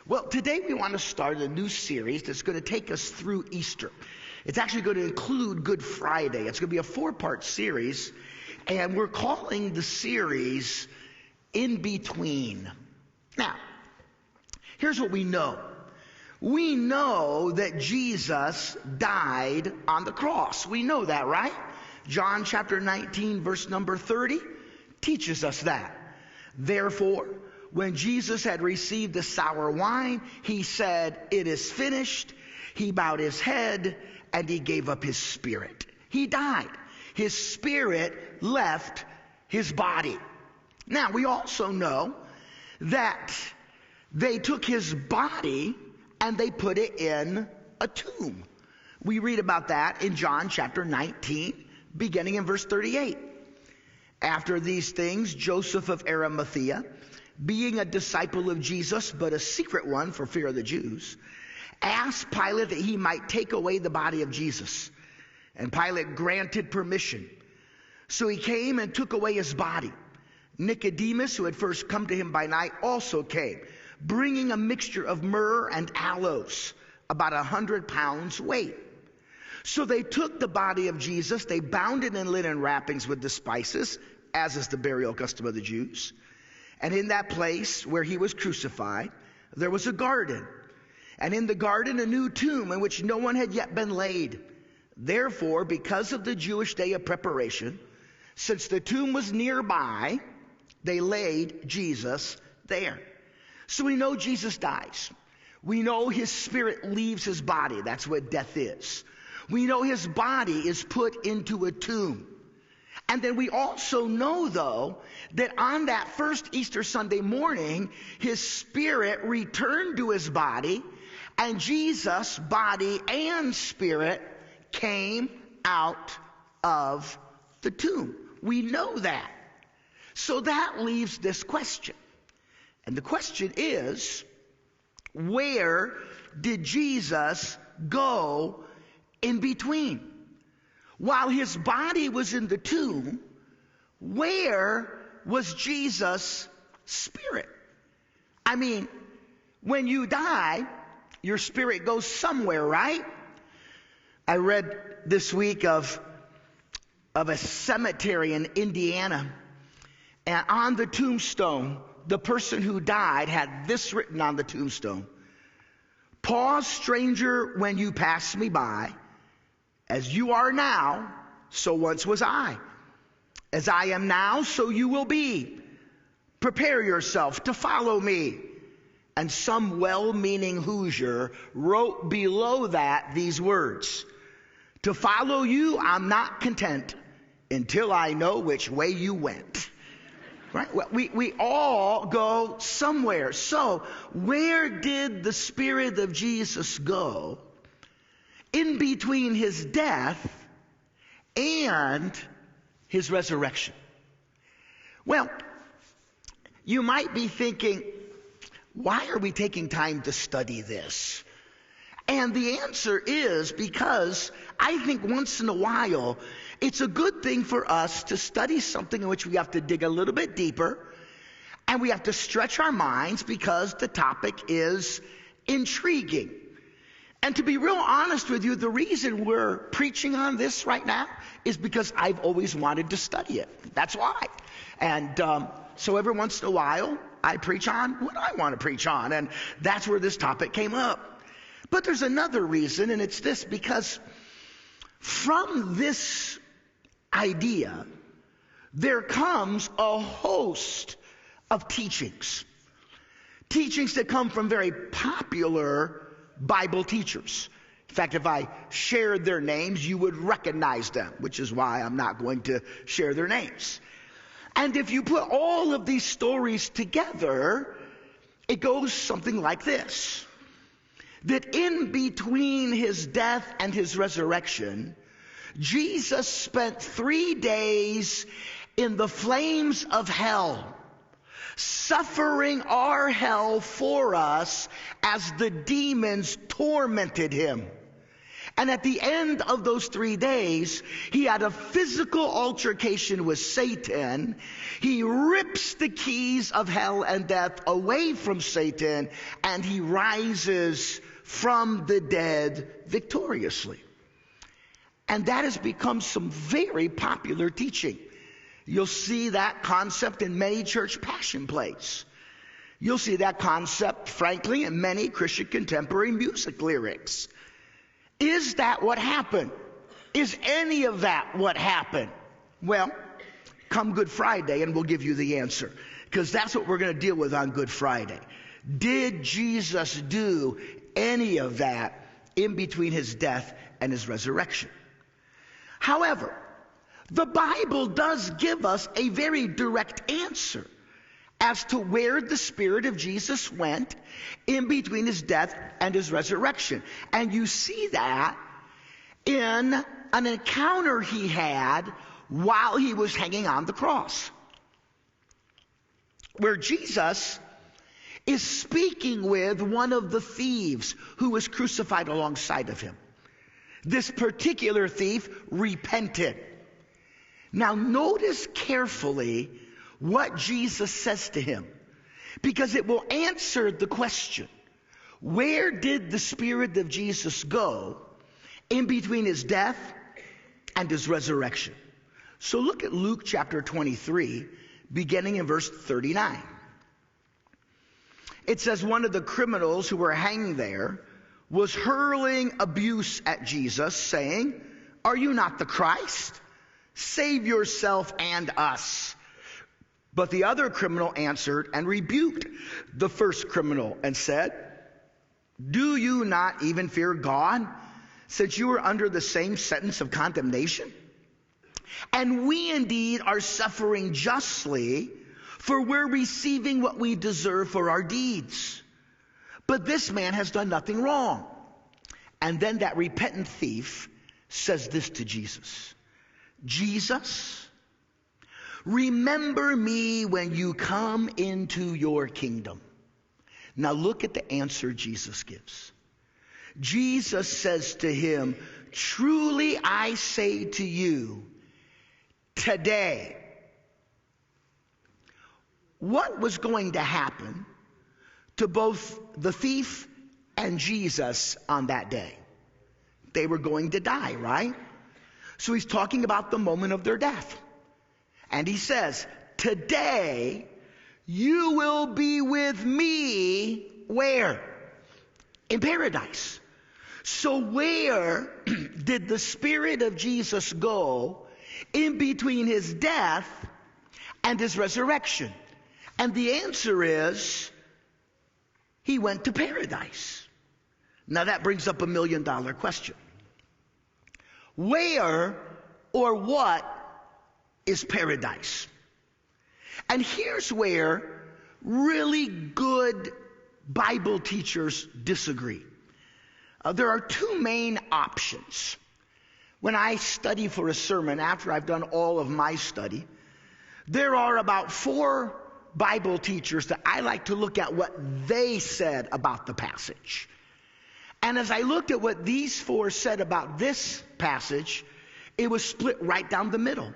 Well, today we want to start a new series that's going to take us through Easter. It's actually going to include Good Friday. It's going to be a 4-part series, and we're calling the series In Between. Now, here's what we know. We know that Jesus died on the cross. We know that, right? John chapter 19, verse number 30 teaches us that. Therefore, when Jesus had received the sour wine, he said, "It is finished." He bowed his head and he gave up his spirit. He died. His spirit left his body. Now, we also know that they took his body and they put it in a tomb. We read about that in John chapter 19, beginning in verse 38. After these things, Joseph of Arimathea, being a disciple of Jesus, but a secret one for fear of the Jews, asked Pilate that he might take away the body of Jesus. And Pilate granted permission. So he came and took away his body. Nicodemus, who had first come to him by night, also came, bringing a mixture of myrrh and aloes, about 100 pounds weight. So they took the body of Jesus, they bound it in linen wrappings with the spices, as is the burial custom of the Jews. And in that place where he was crucified, there was a garden. And in the garden a new tomb in which no one had yet been laid. Therefore, because of the Jewish day of preparation, since the tomb was nearby, they laid Jesus there. So we know Jesus dies. We know his spirit leaves his body. That's what death is. We know his body is put into a tomb. And then we also know, though, that on that first Easter Sunday morning, his spirit returned to his body, and Jesus' body and spirit came out of the tomb. We know that. So that leaves this question. And the question is, where did Jesus go in between? While his body was in the tomb, where was Jesus' spirit? I mean, when you die, your spirit goes somewhere, right? I read this week of a cemetery in Indiana, and on the tombstone, the person who died had this written on the tombstone: "Pause, stranger, when you pass me by. As you are now, so once was I. As I am now, so you will be. Prepare yourself to follow me." And some well-meaning Hoosier wrote below that these words: "To follow you, I'm not content until I know which way you went." Right? Well, we all go somewhere. So where did the Spirit of Jesus go in between his death and his resurrection? Well, you might be thinking, why are we taking time to study this? And the answer is because I think once in a while, it's a good thing for us to study something in which we have to dig a little bit deeper, and we have to stretch our minds because the topic is intriguing. And to be real honest with you, the reason we're preaching on this right now is because I've always wanted to study it. That's why. And so every once in a while, I preach on what I want to preach on. And that's where this topic came up. But there's another reason, and it's this: because from this idea, there comes a host of teachings. Teachings that come from very popular Bible teachers. In fact, if I shared their names, you would recognize them, which is why I'm not going to share their names. And if you put all of these stories together, it goes something like this: that in between his death and his resurrection, Jesus spent 3 days in the flames of hell, suffering our hell for us as the demons tormented him. And at the end of those 3 days, he had a physical altercation with Satan. He rips the keys of hell and death away from Satan, and he rises from the dead victoriously. And that has become some very popular teaching. You'll see that concept in many church passion plays. You'll see that concept, frankly, in many Christian contemporary music lyrics. Is that what happened? Is any of that what happened? Well, come Good Friday and we'll give you the answer, because that's what we're going to deal with on Good Friday. Did Jesus do any of that in between his death and his resurrection? However, the Bible does give us a very direct answer as to where the Spirit of Jesus went in between his death and his resurrection. And you see that in an encounter he had while he was hanging on the cross, where Jesus is speaking with one of the thieves who was crucified alongside of him. This particular thief repented. Now notice carefully what Jesus says to him, because it will answer the question, where did the Spirit of Jesus go in between his death and his resurrection? So look at Luke chapter 23, beginning in verse 39. It says, one of the criminals who were hanging there was hurling abuse at Jesus, saying, "Are you not the Christ? Save yourself and us." But the other criminal answered and rebuked the first criminal and said, "Do you not even fear God, since you are under the same sentence of condemnation? And we indeed are suffering justly, for we're receiving what we deserve for our deeds. But this man has done nothing wrong." And then that repentant thief says this to Jesus: "Jesus, remember me when you come into your kingdom." Now look at the answer Jesus gives. Jesus says to him, "Truly I say to you, today." What was going to happen to both the thief and Jesus on that day? They were going to die, right? So he's talking about the moment of their death. And he says, "Today you will be with me," where? In paradise. So where did the Spirit of Jesus go in between his death and his resurrection? And the answer is, he went to paradise. Now that brings up $1 million question. Where or what is paradise? And here's where really good Bible teachers disagree. There are two main options. When I study for a sermon, after I've done all of my study, there are about 4 Bible teachers that I like to look at what they said about the passage. And as I looked at what these 4 said about this passage, it was split right down the middle.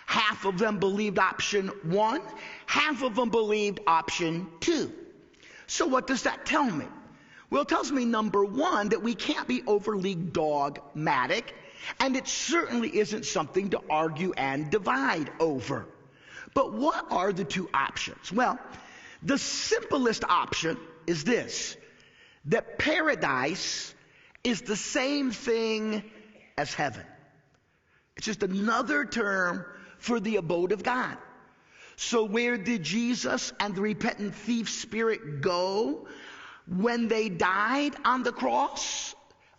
Half of them believed option 1, half of them believed option 2. So what does that tell me? Well, it tells me, number 1, that we can't be overly dogmatic, and it certainly isn't something to argue and divide over. But what are the 2 options? Well, the simplest option is this: that paradise is the same thing as heaven. It's just another term for the abode of God. So where did Jesus and the repentant thief's spirit go when they died on the cross?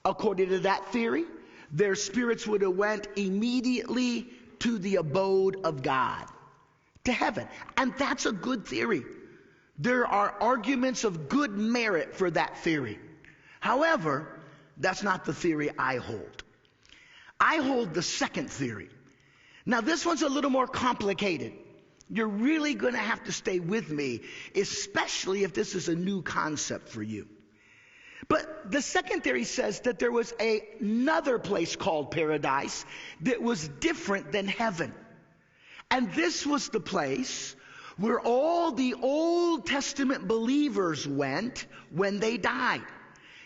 According to that theory, their spirits would have went immediately to the abode of God, to heaven. And that's a good theory. There are arguments of good merit for that theory. However, that's not the theory I hold. I hold the second theory. Now, this one's a little more complicated. You're really going to have to stay with me, especially if this is a new concept for you. But the second theory says that there was another place called paradise that was different than heaven. And this was the place where all the Old Testament believers went when they died.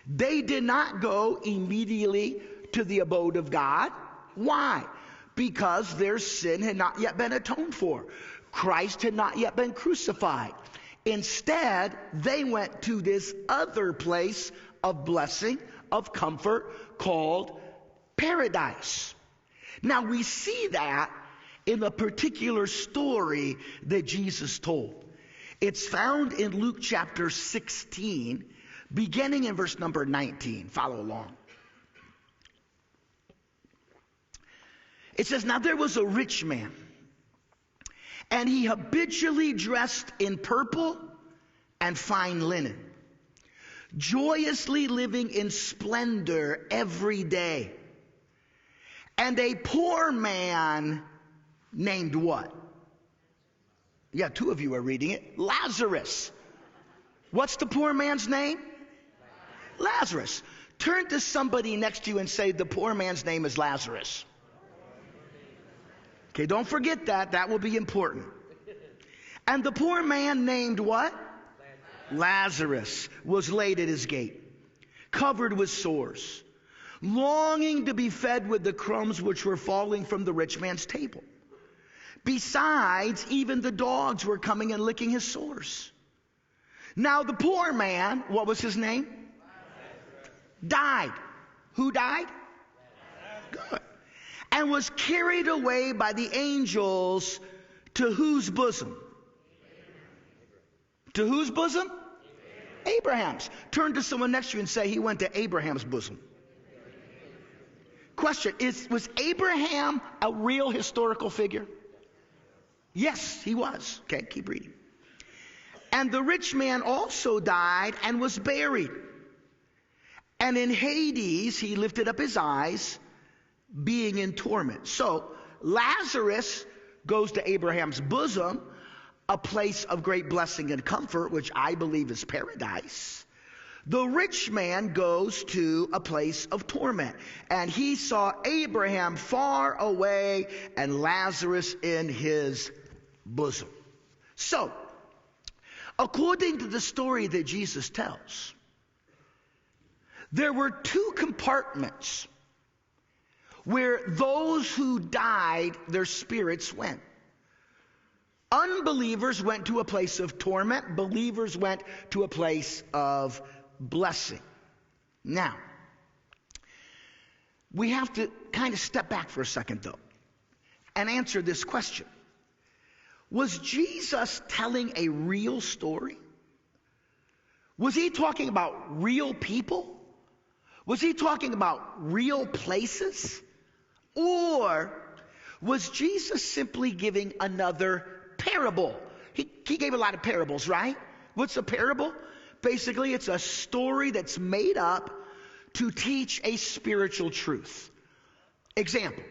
They did not go immediately to the abode of God. Why? Because their sin had not yet been atoned for. Christ had not yet been crucified. Instead, they went to this other place of blessing, of comfort, called paradise. Now we see that in the particular story that Jesus told. It's found in Luke chapter 16, beginning in verse number 19. Follow along. It says, "Now there was a rich man, and he habitually dressed in purple and fine linen, joyously living in splendor every day. And a poor man named" what? Yeah, two of you are reading it. Lazarus. What's the poor man's name? Lazarus. Turn to somebody next to you and say, the poor man's name is Lazarus. Okay, don't forget that. That will be important. And the poor man named what? Lazarus was laid at his gate, covered with sores, longing to be fed with the crumbs which were falling from the rich man's table. Besides, even the dogs were coming and licking his sores. Now the poor man, what was his name? Died. Who died? Good. And was carried away by the angels to whose bosom? To whose bosom? Abraham's. Turn to someone next to you and say, he went to Abraham's bosom. Question, was Abraham a real historical figure? Yes, he was. Okay, keep reading. And the rich man also died and was buried. And in Hades he lifted up his eyes, being in torment. So Lazarus goes to Abraham's bosom, a place of great blessing and comfort, which I believe is paradise. The rich man goes to a place of torment, and he saw Abraham far away and Lazarus in his bosom. So, according to the story that Jesus tells, there were two compartments where those who died, their spirits went. Unbelievers went to a place of torment. Believers went to a place of blessing. Now, we have to kind of step back for a second, though, and answer this question. Was Jesus telling a real story? Was he talking about real people? Was he talking about real places? Or was Jesus simply giving another parable? He gave a lot of parables, right? What's a parable? Basically, it's a story that's made up to teach a spiritual truth. Example,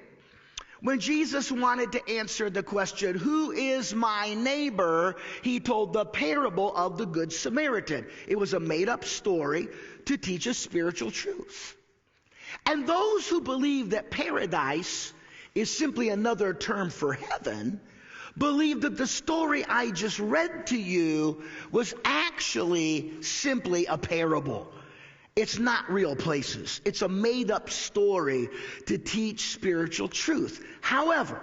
when Jesus wanted to answer the question, who is my neighbor? He told the parable of the Good Samaritan. It was a made-up story to teach a spiritual truth. And those who believe that paradise is simply another term for heaven believe that the story I just read to you was actually simply a parable. It's not real places. It's a made-up story to teach spiritual truth. However,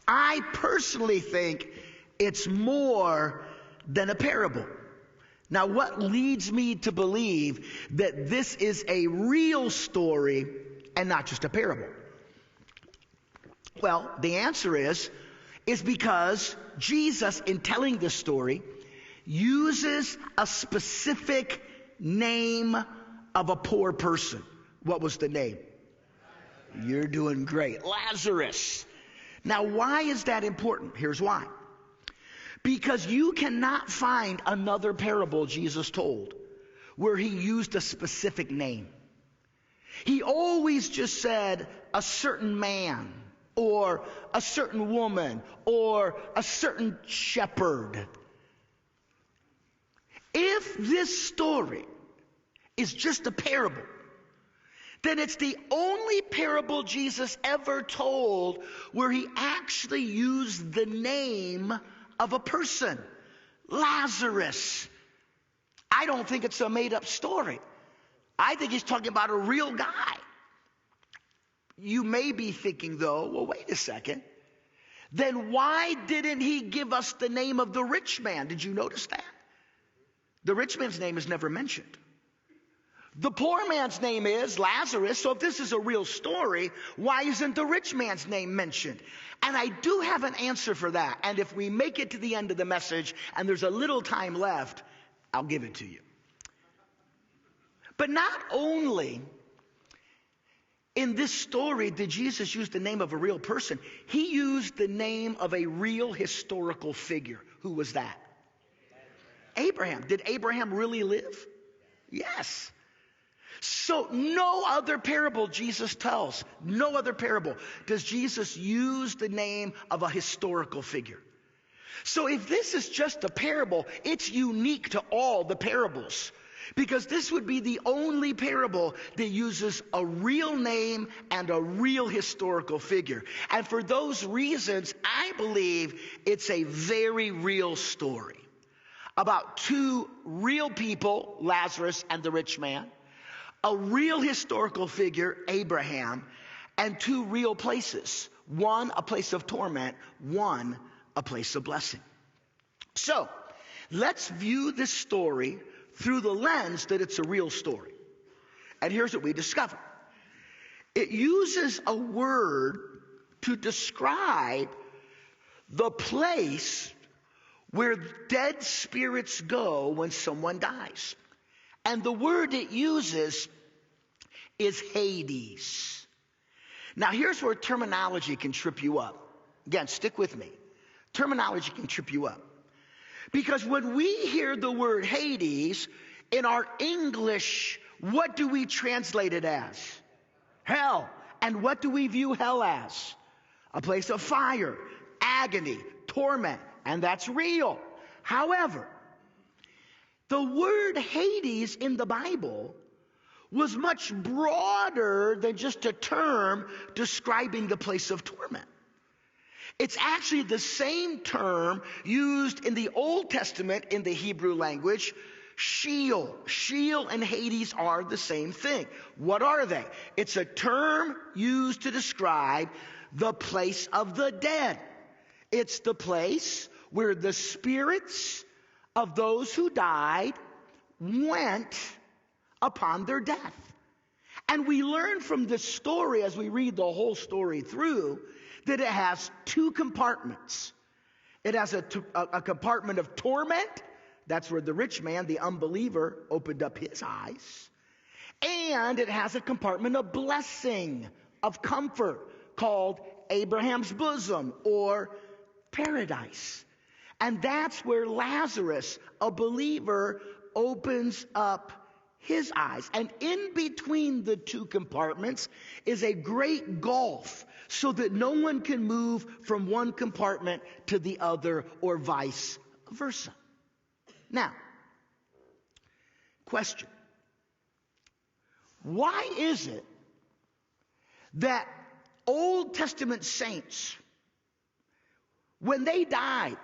I personally think it's more than a parable. Now, what leads me to believe that this is a real story and not just a parable? Well, the answer is because Jesus, in telling this story, uses a specific name of a poor person. What was the name? You're doing great. Lazarus. Now, why is that important? Here's why. Because you cannot find another parable Jesus told where he used a specific name. He always just said a certain man or a certain woman or a certain shepherd. If this story is just a parable, then it's the only parable Jesus ever told where he actually used the name of a person, Lazarus. I don't think it's a made-up story. I think he's talking about a real guy. You may be thinking, though, well, wait a second. Then why didn't he give us the name of the rich man? Did you notice that? The rich man's name is never mentioned. The poor man's name is Lazarus, so if this is a real story, why isn't the rich man's name mentioned? And I do have an answer for that. And if we make it to the end of the message and there's a little time left, I'll give it to you. But not only in this story did Jesus use the name of a real person, he used the name of a real historical figure. Who was that? Abraham. Did Abraham really live? Yes. So no other parable Jesus tells, no other parable does Jesus use the name of a historical figure. So if this is just a parable, it's unique to all the parables, because this would be the only parable that uses a real name and a real historical figure. And for those reasons, I believe it's a very real story about two real people, Lazarus and the rich man, a real historical figure, Abraham, and two real places. One, a place of torment. One, a place of blessing. So, let's view this story through the lens that it's a real story. And here's what we discover. It uses a word to describe the place where dead spirits go when someone dies. And the word it uses is Hades. Now here's where terminology can trip you up. Again, stick with me. Terminology can trip you up. Because when we hear the word Hades, in our English, what do we translate it as? Hell. And what do we view hell as? A place of fire, agony, torment, and that's real. However, the word Hades in the Bible was much broader than just a term describing the place of torment. It's actually the same term used in the Old Testament in the Hebrew language, Sheol. Sheol and Hades are the same thing. What are they? It's a term used to describe the place of the dead. It's the place where the spirits of those who died went upon their death. And we learn from this story, as we read the whole story through, that it has two compartments. It has a compartment of torment. That's where the rich man, the unbeliever, opened up his eyes. And it has a compartment of blessing, of comfort, called Abraham's bosom, or paradise. And that's where Lazarus, a believer, opens up his eyes. And in between the two compartments is a great gulf, so that no one can move from one compartment to the other, or vice versa. Now, question. Why is it that Old Testament saints, when they died,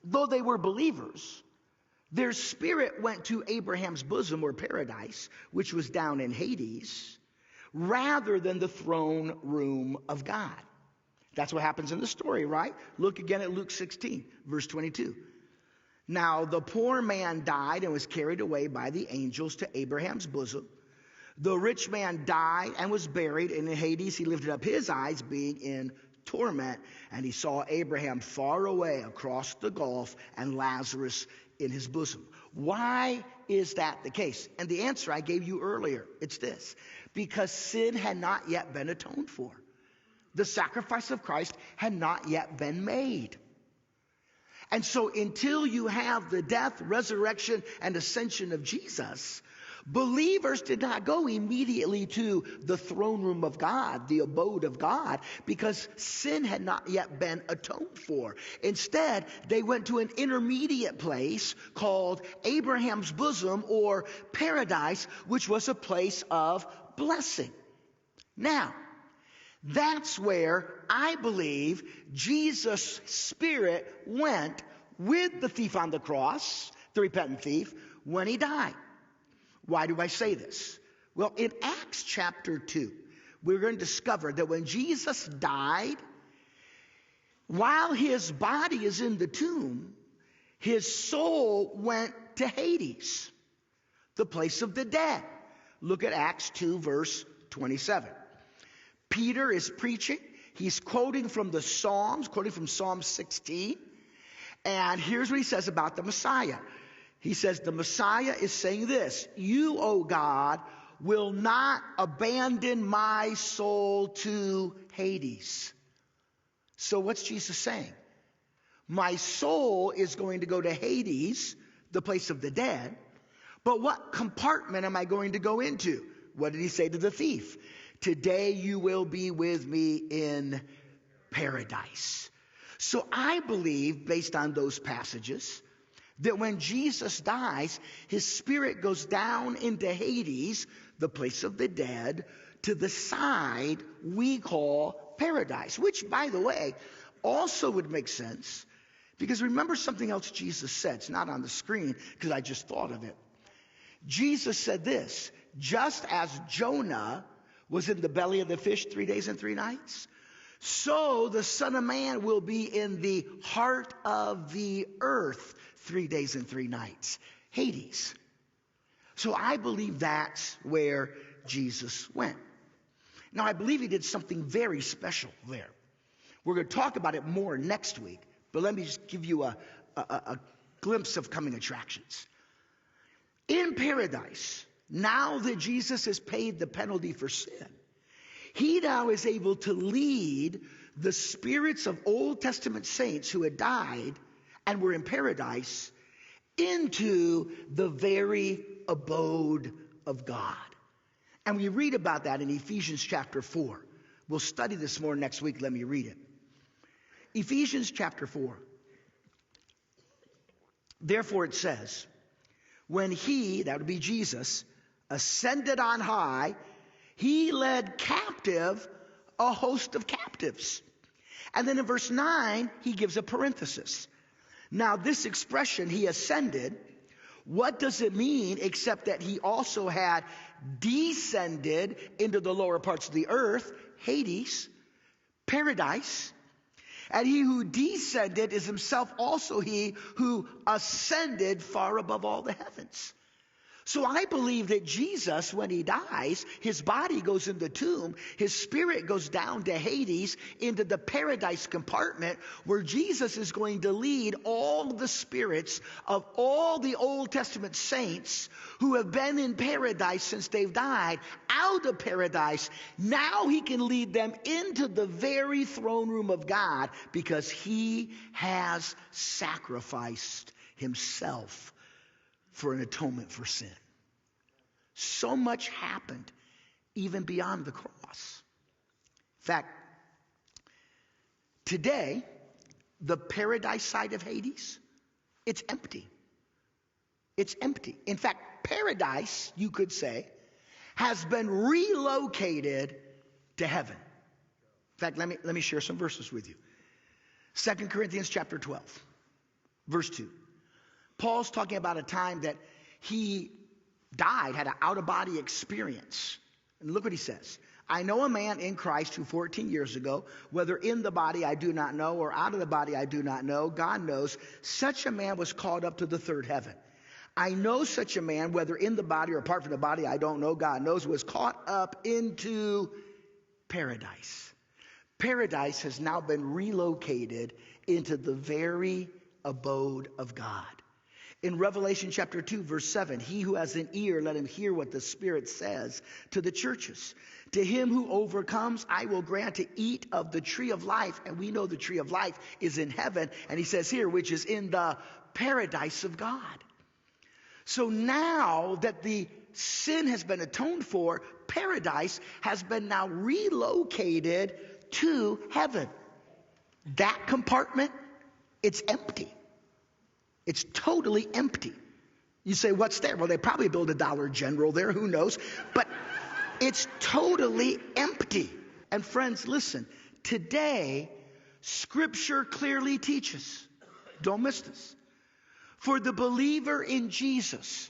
though they were believers, their spirit went to Abraham's bosom, or paradise, which was down in Hades, rather than the throne room of God? That's what happens in the story, right? Look again at Luke 16, verse 22. Now the poor man died and was carried away by the angels to Abraham's bosom. The rich man died and was buried, and in Hades he lifted up his eyes, being in torment, and he saw Abraham far away across the gulf and Lazarus in his bosom. Why is that the case? And the answer I gave you earlier, it's this: because sin had not yet been atoned for. The sacrifice of Christ had not yet been made. And so until you have the death, resurrection, and ascension of Jesus, Believers did not go immediately to the throne room of God, the abode of God, because sin had not yet been atoned for. Instead, they went to an intermediate place called Abraham's bosom, or paradise, which was a place of blessing. Now, that's where I believe Jesus' Spirit went with the thief on the cross, the repentant thief, when he died. Why do I say this? Well, in Acts chapter 2, we're going to discover that when Jesus died, while his body is in the tomb, his soul went to Hades, the place of the dead. Look at Acts 2, verse 27. Peter is preaching. He's quoting from the Psalms, quoting from Psalm 16. And here's what he says about the Messiah. He says, the Messiah is saying this: you, O God, will not abandon my soul to Hades. So what's Jesus saying? My soul is going to go to Hades, the place of the dead. But what compartment am I going to go into? What did he say to the thief? Today you will be with me in paradise. So I believe, based on those passages, that when Jesus dies, his spirit goes down into Hades, the place of the dead, to the side we call paradise, which, by the way, also would make sense, because remember something else Jesus said. It's not on the screen because I just thought of it. Jesus said this: just as Jonah was in the belly of the fish 3 days and 3 nights, so the Son of Man will be in the heart of the earth 3 days and 3 nights. Hades. So I believe that's where Jesus went. Now, I believe he did something very special there. We're going to talk about it more next week, but let me just give you a glimpse of coming attractions. In paradise, now that Jesus has paid the penalty for sin, he now is able to lead the spirits of Old Testament saints who had died and were in paradise into the very abode of God. And we read about that in Ephesians chapter 4. We'll study this more next week. Let me read it. Ephesians chapter 4. Therefore it says, when he, that would be Jesus, ascended on high, he led captive a host of captives. And then in verse 9, he gives a parenthesis. Now this expression, he ascended, what does it mean except that he also had descended into the lower parts of the earth, Hades, paradise. And he who descended is himself also he who ascended far above all the heavens. So I believe that Jesus, when he dies, his body goes in the tomb, his spirit goes down to Hades, into the paradise compartment, where Jesus is going to lead all the spirits of all the Old Testament saints who have been in paradise since they've died, out of paradise. Now he can lead them into the very throne room of God, because he has sacrificed himself for an atonement for sin. So much happened even beyond the cross. In fact, today, the paradise side of Hades, it's empty. It's empty. In fact, paradise, you could say, has been relocated to heaven. In fact, let me share some verses with you. 2 Corinthians chapter 12, verse 2. Paul's talking about a time that he died, had an out-of-body experience. And look what he says. I know a man in Christ who 14 years ago, whether in the body I do not know or out of the body I do not know, God knows, such a man was called up to the third heaven. I know such a man, whether in the body or apart from the body, I don't know, God knows, was caught up into paradise. Paradise has now been relocated into the very abode of God. In Revelation chapter 2, verse 7, he who has an ear, let him hear what the Spirit says to the churches. To him who overcomes, I will grant to eat of the tree of life. And we know the tree of life is in heaven. And he says here, which is in the paradise of God. So now that the sin has been atoned for, paradise has been now relocated to heaven. That compartment, it's empty. It's totally empty. You say, what's there? Well, they probably build a Dollar General there, who knows? But it's totally empty. And friends, listen, today, Scripture clearly teaches, don't miss this, for the believer in Jesus,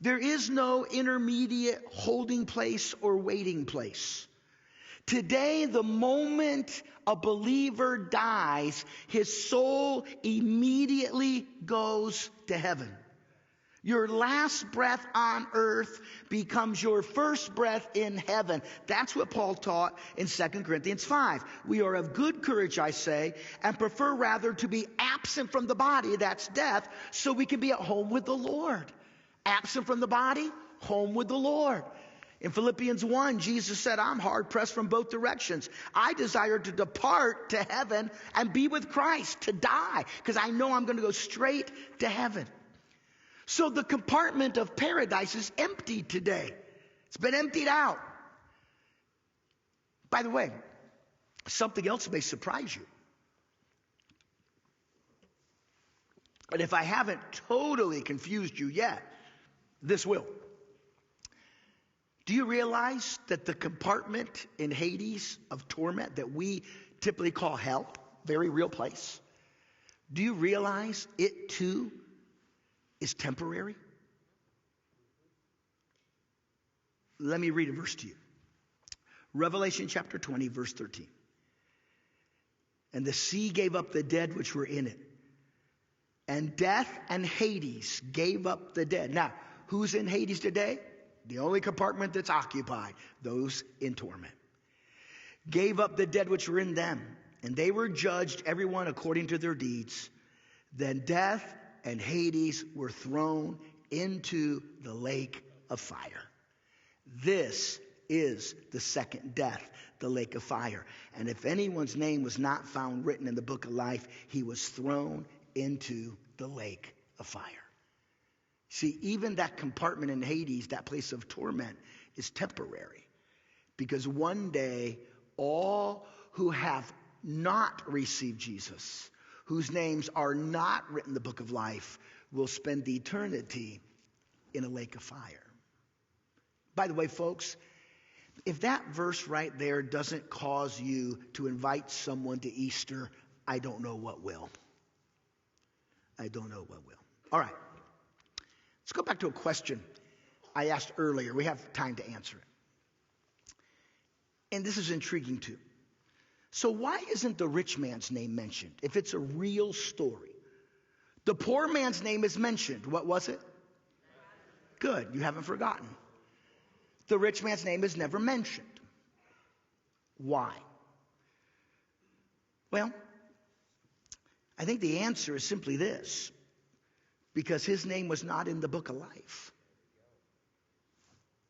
there is no intermediate holding place or waiting place. Today, the moment a believer dies, his soul immediately goes to heaven. Your last breath on earth becomes your first breath in heaven. That's what Paul taught in 2 Corinthians 5. We are of good courage, I say, and prefer rather to be absent from the body, that's death, so we can be at home with the Lord. Absent from the body, home with the Lord. In Philippians 1, Jesus said, I'm hard pressed from both directions. I desire to depart to heaven and be with Christ, to die, because I know I'm going to go straight to heaven. So the compartment of paradise is empty today. It's been emptied out. By the way, something else may surprise you. But if I haven't totally confused you yet, this will. Do you realize that the compartment in Hades of torment that we typically call hell, very real place, do you realize it too is temporary? Let me read a verse to you. Revelation chapter 20, verse 13. And the sea gave up the dead which were in it, and death and Hades gave up the dead. Now, who's in Hades today? The only compartment that's occupied, those in torment. Gave up the dead which were in them, and they were judged, everyone according to their deeds. Then death and Hades were thrown into the lake of fire. This is the second death, the lake of fire. And if anyone's name was not found written in the book of life, he was thrown into the lake of fire. See, even that compartment in Hades, that place of torment, is temporary. Because one day, all who have not received Jesus, whose names are not written in the book of life, will spend eternity in a lake of fire. By the way, folks, if that verse right there doesn't cause you to invite someone to Easter, I don't know what will. I don't know what will. All right. Let's go back to a question I asked earlier. We have time to answer it. And this is intriguing too. So why isn't the rich man's name mentioned if it's a real story? The poor man's name is mentioned. What was it? Good. You haven't forgotten. The rich man's name is never mentioned. Why? Well, I think the answer is simply this. Because his name was not in the book of life.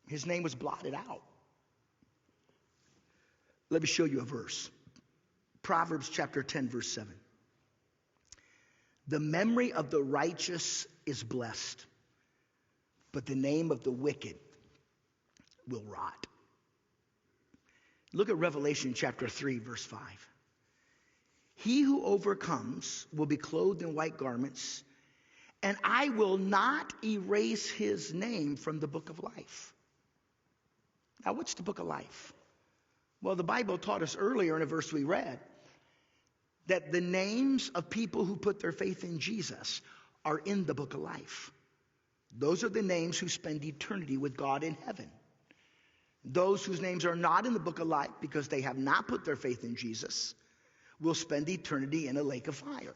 His name was blotted out. Let me show you a verse. Proverbs chapter 10, verse 7. The memory of the righteous is blessed, but the name of the wicked will rot. Look at Revelation chapter 3, verse 5. He who overcomes will be clothed in white garments, and I will not erase his name from the book of life. Now, what's the book of life? Well, the Bible taught us earlier in a verse we read that the names of people who put their faith in Jesus are in the book of life. Those are the names who spend eternity with God in heaven. Those whose names are not in the book of life because they have not put their faith in Jesus will spend eternity in a lake of fire.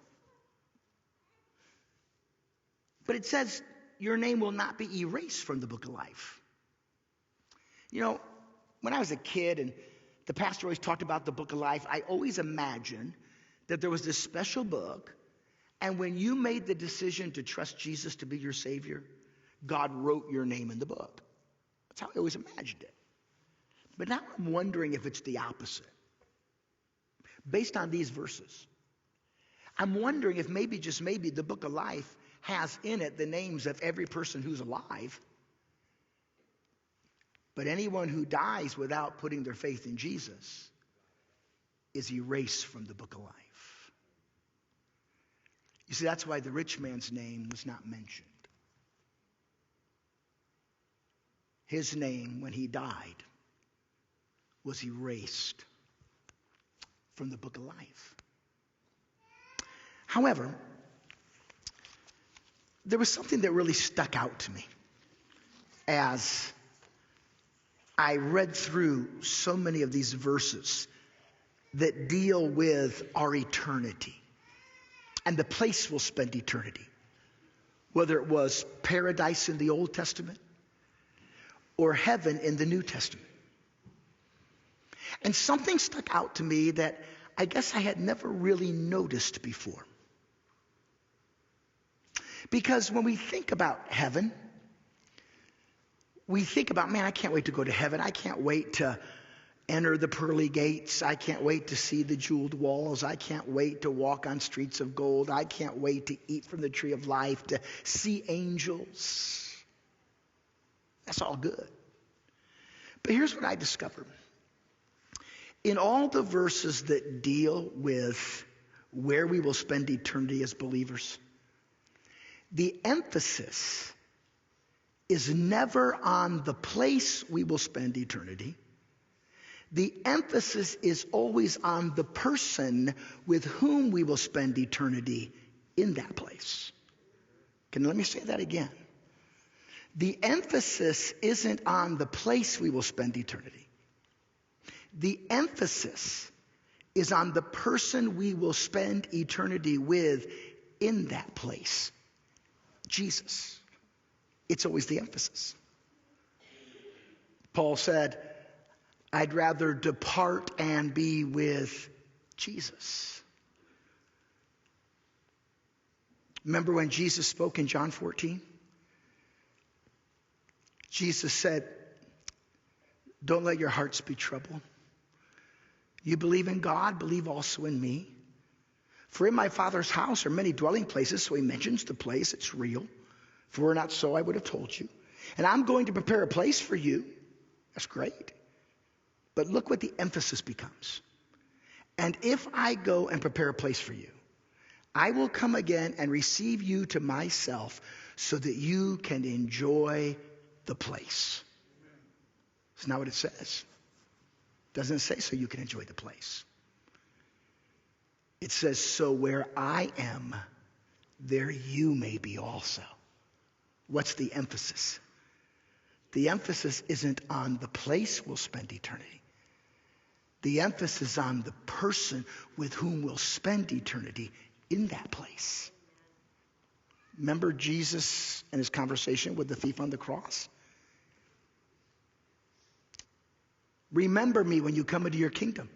But it says your name will not be erased from the book of life. You know, when I was a kid and the pastor always talked about the book of life, I always imagined that there was this special book, and when you made the decision to trust Jesus to be your Savior, God wrote your name in the book. That's how I always imagined it. But now I'm wondering if it's the opposite. Based on these verses, I'm wondering if maybe, just maybe, the book of life has in it the names of every person who's alive, But anyone who dies without putting their faith in Jesus is erased from the book of life. You see, that's why the rich man's name was not mentioned. His name, when he died, was erased from the book of life. However, there was something that really stuck out to me as I read through so many of these verses that deal with our eternity and the place we'll spend eternity. Whether it was paradise in the Old Testament or heaven in the New Testament. And something stuck out to me that I guess I had never really noticed before. Because when we think about heaven, we think about, man, I can't wait to go to heaven. I can't wait to enter the pearly gates. I can't wait to see the jeweled walls. I can't wait to walk on streets of gold. I can't wait to eat from the tree of life, to see angels. That's all good. But here's what I discovered. In all the verses that deal with where we will spend eternity as believers, the emphasis is never on the place we will spend eternity. The emphasis is always on the person with whom we will spend eternity in that place. Let me say that again. The emphasis isn't on the place we will spend eternity. The emphasis is on the person we will spend eternity with in that place. Jesus. It's always the emphasis. Paul said, I'd rather depart and be with Jesus. Remember when Jesus spoke in John 14? Jesus said, don't let your hearts be troubled. You believe in God, believe also in me. For in my Father's house are many dwelling places. So he mentions the place. It's real. If it were not so, I would have told you. And I'm going to prepare a place for you. That's great. But look what the emphasis becomes. And if I go and prepare a place for you, I will come again and receive you to myself so that you can enjoy the place. It's not what it says. It doesn't say so you can enjoy the place. It says, so where I am, there you may be also. What's the emphasis? The emphasis isn't on the place we'll spend eternity. The emphasis is on the person with whom we'll spend eternity in that place. Remember Jesus and his conversation with the thief on the cross? Remember me when you come into your kingdom.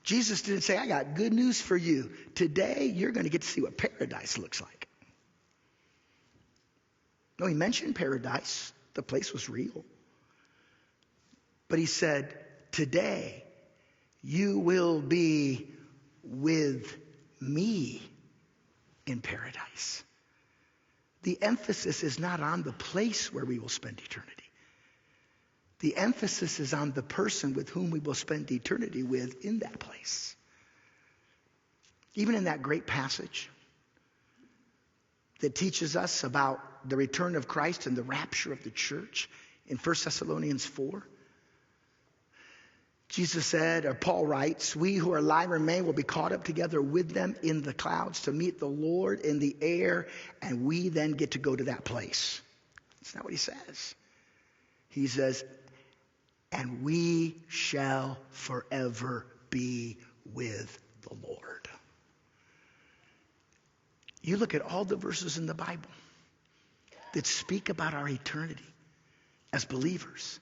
Jesus didn't say, I got good news for you. Today, you're going to get to see what paradise looks like. No, he mentioned paradise. The place was real. But he said, today, you will be with me in paradise. The emphasis is not on the place where we will spend eternity. The emphasis is on the person with whom we will spend eternity with in that place. Even in that great passage that teaches us about the return of Christ and the rapture of the church in 1 Thessalonians 4, Jesus said, or Paul writes, we who are alive and remain will be caught up together with them in the clouds to meet the Lord in the air, and we then get to go to that place. That's not what he says. He says, and we shall forever be with the Lord. You look at all the verses in the Bible that speak about our eternity as believers.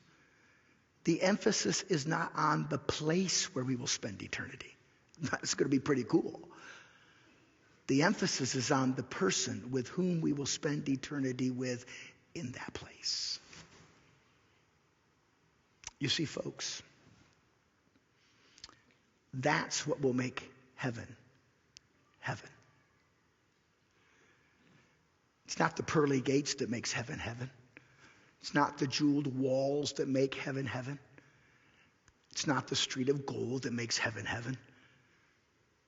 The emphasis is not on the place where we will spend eternity. It's going to be pretty cool. The emphasis is on the person with whom we will spend eternity with in that place. You see, folks, that's what will make heaven, heaven. It's not the pearly gates that makes heaven, heaven. It's not the jeweled walls that make heaven heaven. It's not the street of gold that makes heaven heaven.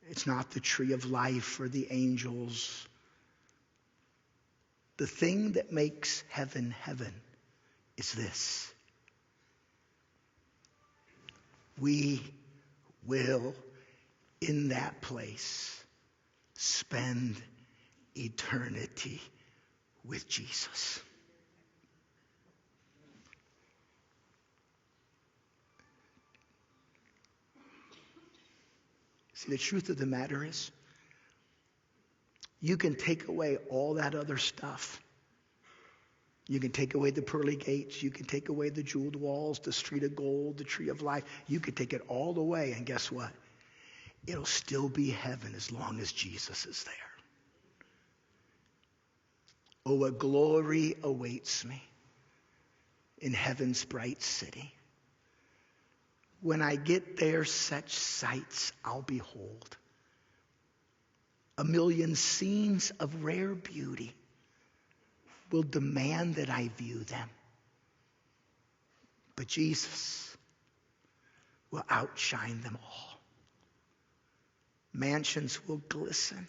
It's not the tree of life or the angels. The thing that makes heaven heaven is this. We will, in that place, spend eternity with Jesus. See, the truth of the matter is, you can take away all that other stuff. You can take away the pearly gates. You can take away the jeweled walls, the street of gold, the tree of life. You can take it all away, and guess what? It'll still be heaven as long as Jesus is there. Oh, what glory awaits me in heaven's bright city. When I get there, such sights I'll behold. A million scenes of rare beauty will demand that I view them. But Jesus will outshine them all. Mansions will glisten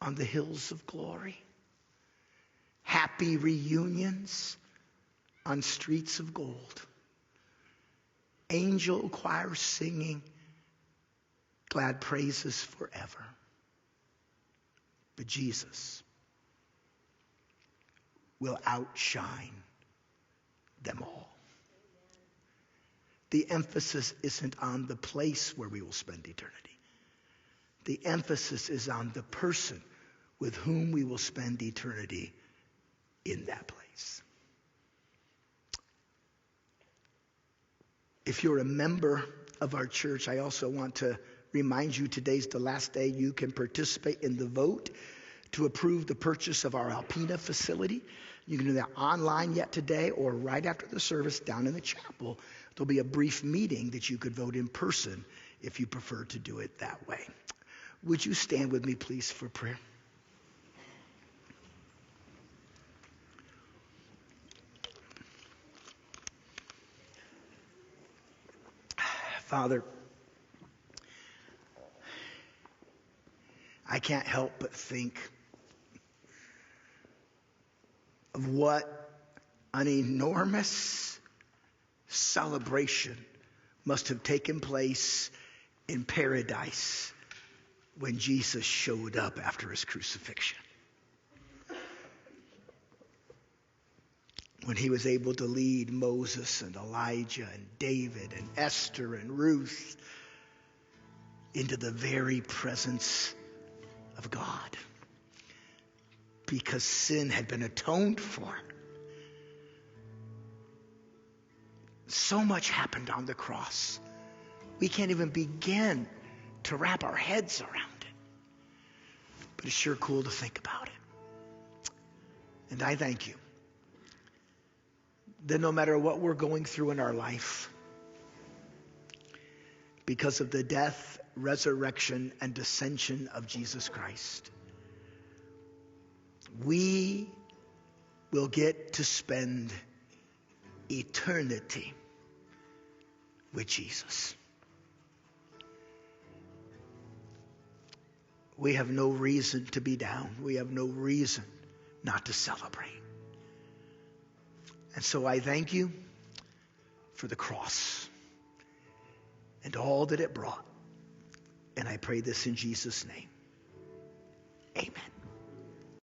on the hills of glory. Happy reunions on streets of gold. Angel choirs singing glad praises forever. But Jesus will outshine them all. The emphasis isn't on the place where we will spend eternity. The emphasis is on the person with whom we will spend eternity in that place. If you're a member of our church, I also want to remind you today's the last day you can participate in the vote to approve the purchase of our Alpena facility. You can do that online yet today or right after the service down in the chapel. There'll be a brief meeting that you could vote in person if you prefer to do it that way. Would you stand with me, please, for prayer? Father, I can't help but think of what an enormous celebration must have taken place in paradise when Jesus showed up after his crucifixion. When he was able to lead Moses and Elijah and David and Esther and Ruth into the very presence of God. Because sin had been atoned for. So much happened on the cross. We can't even begin to wrap our heads around it. But it's sure cool to think about it. And I thank you that no matter what we're going through in our life, because of the death, resurrection, and ascension of Jesus Christ, we will get to spend eternity with Jesus. We have no reason to be down. We have no reason not to celebrate. And so I thank you for the cross and all that it brought. And I pray this in Jesus' name. Amen.